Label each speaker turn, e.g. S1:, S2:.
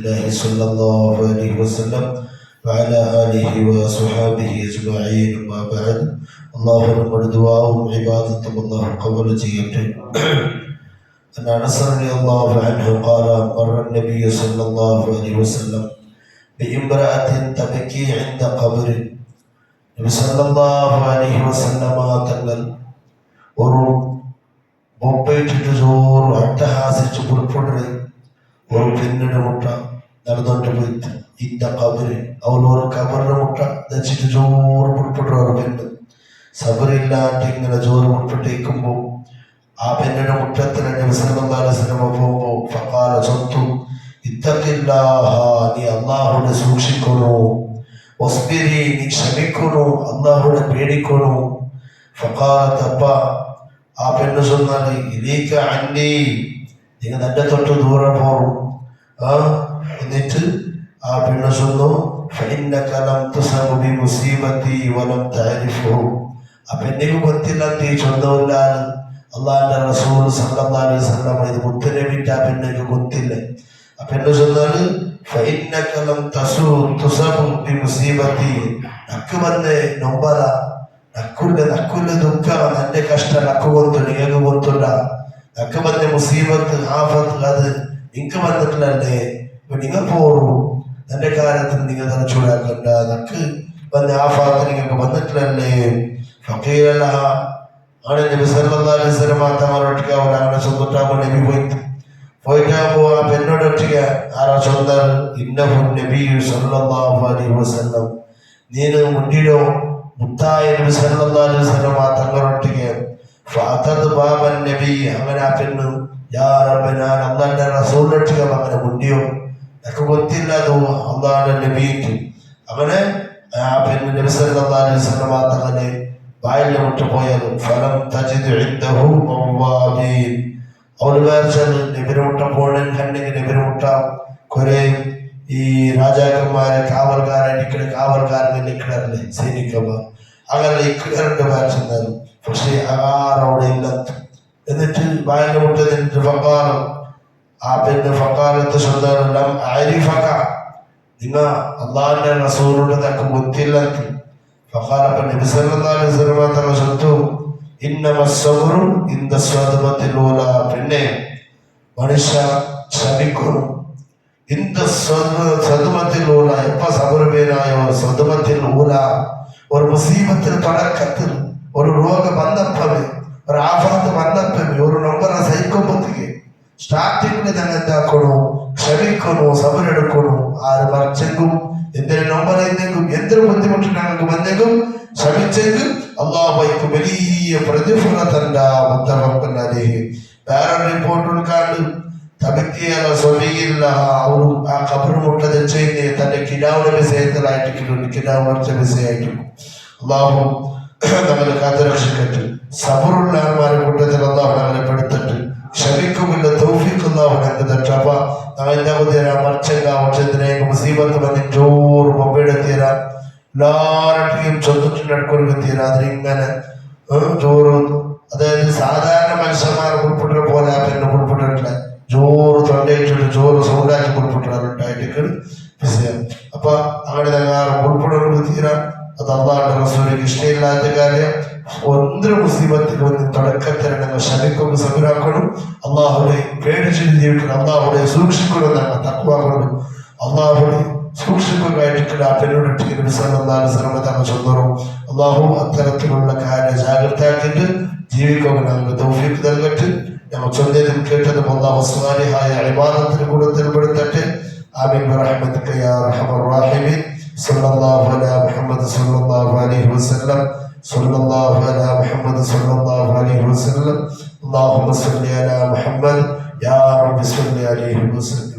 S1: الله صلى الله عليه وسلم وعلى آله وصحابه أجمعين. ما بعد اللهم دعاءهم عبادة الله قبل جيته. أن أنس رضي الله عنه قال مر النبي صلى الله عليه وسلم بامرأة تبكي عند قبر. നബി സല്ലല്ലാഹു അലൈഹി വസല്ലമ തങ്ങൾ ഒരു ബൊപ്പയിട്ടിട്ട് ചോറ് അട്ടഹാസിച്ച് പുറപ്പെടുക ഒരു പെണ്ണിന്റെ മുട്ട നടന്നുകൊണ്ട് പോയിട്ട് ഇന്ന കബര് അവൾ ഒരു കബറിന്റെ മുട്ട ധരിച്ചിട്ട് ചോറ് പുറപ്പെടുക ഒരു പെണ്ണ് സബറില്ലാണ്ട് ഇങ്ങനെ ചോറ് പുറപ്പെട്ടേക്കുമ്പോ ആ പെണ്ണിന്റെ മുറ്റത്തിന് നബി സല്ലല്ലാഹു അലൈഹി വസല്ലമ പോകുമ്പോ ഫഖാല സ്വത്തു ഇത്തഖില്ലാഹ, നീ അല്ലാഹുവിനെ സൂക്ഷിക്കണോ, വസ്ബിരി, നീ ക്ഷമിക്കണോ, അല്ലാഹുവിനെ പേടിക്കണോ. ഫഖാലത്ത്, അപ്പ ആ പെണ്ണ് சொன்னாല് ഇലീക അന്നി, നിങ്ങൾ എന്റെ തൊട്ട് ദൂരെ പോറും. എന്നിട്ട് ആ പെണ്ണ് சொന്നു ഫഇന്നക ലം തുസബ ബിമുസീബതി വലം തഅരിഫു. ആ പെണ്ണിന് ಗೊತ್ತಿಲ್ಲ ಅಂತ ചൊന്നവല്ല അള്ളാഹിന്റെ റസൂൽ സല്ലല്ലാഹു അലൈഹി വസല്ലം. ഇത് മുത്തനബിന്റെ ആ പെണ്ണിന് ಗೊತ್ತಿಲ್ಲ. ആ പെണ്ണ് சொன்னாല് ഫഇന്നക ലം തുസബ ബിമുസീബതി, നക്ക് വന്ന് നൊമ്പല നക്കുള്ള ദുഃഖം എന്റെ കഷ്ടം നക്ക് കൊന്തു നിങ്ങൾക്ക് കൊത്തുണ്ട. നക്ക് വന്ന മുസീബത്ത് ആഫത്ത് അത് നിങ്ങൾക്ക് വന്നിട്ടില്ലല്ലേ, ഇപ്പൊ നിങ്ങൾ പോറു എന്റെ കാര്യത്തിൽ നിങ്ങൾ തലച്ചൂടാക്കണ്ട, നക്ക് വന്ന ആഫാത്ത് നിങ്ങൾക്ക് വന്നിട്ടില്ലല്ലേ. ഫഖീല ആണ് നബി സല്ലല്ലാഹു അലൈഹി വസല്ലം തങ്ങളൊട്ടിക്ക് അവരാണ് ചൊന്നിട്ടാകുമ്പോ നബി പോയിട്ടാകുമ്പോ ആ പെണ്ണോടൊട്ടിക്ക് ആരാ ചൊന്നാൽ ഇന്നഹു നബി സല്ലല്ലാഹു അലൈഹി വസല്ലം, നീന് മുണ്ടിടോ മുത്തായ നബി സല്ലല്ലാഹു അലൈഹി വസല്ലം തങ്ങളൊട്ടിക്ക് ഫഅതദ് ബാബൻ നബി. അങ്ങനെ ആ പെണ്ണ് യാ റബ്ബി, ഞാൻ അല്ലാഹുവിന്റെ റസൂലിനൊട്ടിക്ക് അങ്ങനെ മുണ്ടിയോ, എനിക്ക് ಗೊತ್ತಿಲ್ಲ അത് അല്ലാഹുവിന്റെ നബിക്ക്. അങ്ങനെ ആ പെണ്ണ് നബി സല്ലല്ലാഹു അലൈഹി വസല്ലം തങ്ങളെ വായിലെ മുട്ട പോയാലും ഫലം തജിദ് ഇൻദഹു മവാബീൻ, അവള് വിചാരിച്ചത് നബിയുടെ മുട്ട പോകണം കണ്ടെങ്കിൽ നബിയുടെ മുട്ട കുറെ ഈ രാജാക്കന്മാരെ കാവൽക്കാരനെ നിൽക്കണല്ലേ സൈനികന്മാർ, അങ്ങനെ ഇക്കടണ്ട് വിചാരിച്ചെന്നാലും. പക്ഷെ അവിടെ ഇല്ല. എന്നിട്ട് വായിലെ മുട്ട നിന്നിട്ട് ഫഖാലം, ആ പെണ്ണ് ഫഖാലത്ത് സ്വന്തം ആരിഫക, നിങ്ങൾ അള്ളാഹിന്റെ റസൂലിന്റെ തക്ക് ಗೊತ್ತಿಲ್ಲ. ഫഖാല നബി സല്ലല്ലാഹു അലൈഹി വസല്ലം തങ്ങൾ ചൊല്ലുന്നു ഇന്നമ സബ്റു ഇൻദ സ്വദമത്തിൽ ഊല, പിന്നെ മനുഷ്യ ക്ഷമിക്കണം. ഇൻദ സ്വദമത്തിൽ ഊല, എപ്പ സബർ പേരായോ സ്വദമത്തിൽ ഊല, ഒരു മുസീബത്തിന് തുടക്കത്തിൽ ഒരു രോഗം വന്നപ്പമേ, ഒരു ആഫത്ത് വന്നപ്പമേ, ഒരു നൊമ്പര സഹിക്കുമ്പോഴത്തേക്ക് സ്റ്റാർട്ടിങ്ങിൽ തന്നെ എന്താക്കണോ, ക്ഷമിക്കണോ, സബറെടുക്കണോ. ആര് മറിച്ചെങ്കും എന്തിനു നൊമ്പരെങ്കിലും എന്തൊരു ബുദ്ധിമുട്ട് ഞങ്ങൾക്ക് വന്നെങ്കും ക്ഷമിച്ചെങ്കിൽ അള്ളാഹു വലിയ പ്രതിഫലം തന്റെ മുത്തവക്കല്ലാഹി. വേറെ റിപ്പോർട്ട് ഉൾക്കാണ്ട് തബക്കിയല്ല സ്വബിയില്ല അവരും ആ ഖബറ് മുട്ട തെച്ചെയ്നെ തന്റെ കിടാവിന്റെ വിഷയത്തിലായിട്ടിരിക്കുന്നു, കിടാവ് മറിച്ച വിഷയമായിട്ടിരിക്കും. അള്ളാഹു നമ്മളെ കാത്തുരക്ഷിക്കട്ടെ. സബറുള്ള ആൾമാരെ കൂട്ടത്തിൽ അള്ളാഹു നമ്മളെ പെടുത്തിട്ട് ക്ഷമിക്കുമില്ല തൗഫീഖ് അല്ലാഹു ഞങ്ങൾക്ക് തരട്ടെ. അപ്പൊ ഞങ്ങളെന്താ മറിച്ചെന്തിനെ മുസീബത്ത് വന്ന് ചോറ് മൊബൈലെത്തിയരാ എല്ലാവരുടെയും ചൊന്നിട്ട് നടക്കൊരുത്തിയരാ. അതിനിങ്ങനെ ചോറ്, അതായത് സാധാരണ മനുഷ്യന്മാർ ഉൾപ്പെട്ട പോലെ ആ പെണ്ണ് ഉൾപ്പെട്ടിട്ടില്ല. ചോറ് തൊണ്ടയിട്ടിട്ട് ചോറ് സൗണ്ടാക്കി ഉൾപ്പെട്ടിട്ടുണ്ടായിട്ട് വിഷയം. അപ്പൊ അങ്ങനെ ഉൾപ്പെടുന്നത് തീരാ. അത് അള്ളാഹുവിന്റെ റസൂലിന് ഇഷ്ടമില്ലാത്ത കാര്യം. ഒന്നര മുസീബത്തിൽ വന്ന് തുടക്കത്തിൽ ഞങ്ങൾ ക്ഷമിക്കും, സബറാക്കണം, അള്ളാഹുവിനെ പേടിച്ചിട്ട് ജീവിക്കണം, അള്ളാഹുവിനെ സൂക്ഷിക്കണം എന്നാണ് തഖ്വ. അള്ളാഹുവിനെ സൂക്ഷിക്കുകയായിട്ട് ആ പെണ്ണോട് തങ്ങൾ ചൊന്നറും. അള്ളാഹു അത്തരത്തിലുള്ള കാര്യം ജാഗ്രതയാക്കിയിട്ട് ജീവിക്കുക ഞങ്ങൾക്ക് തൗഫീഖ് നൽകട്ടെ. ഞങ്ങൾ ചൊല്ലിയതും കേട്ടതും അള്ളാഹു സ്വാലിഹായ ഇബാദത്തിന് കൂട്ടത്തിൽപ്പെടുത്തട്ടെ. ആമീൻ ബിറഹ്മതിക യാ അർഹമർ റഹീമീൻ. സല്ലല്ലാഹു അലാ മുഹമ്മദ് സല്ലല്ലാഹു അലൈഹി വസല്ലം. സല്ലല്ലാഹു അലാ മുഹമ്മദ് സല്ലല്ലാഹു അലൈഹി വസല്ലം. അല്ലാഹുമ്മ സ്വല്ലി അലാ മുഹമ്മദ് യാ റബ്ബി സ്വല്ലി അലൈഹി വസല്ലം.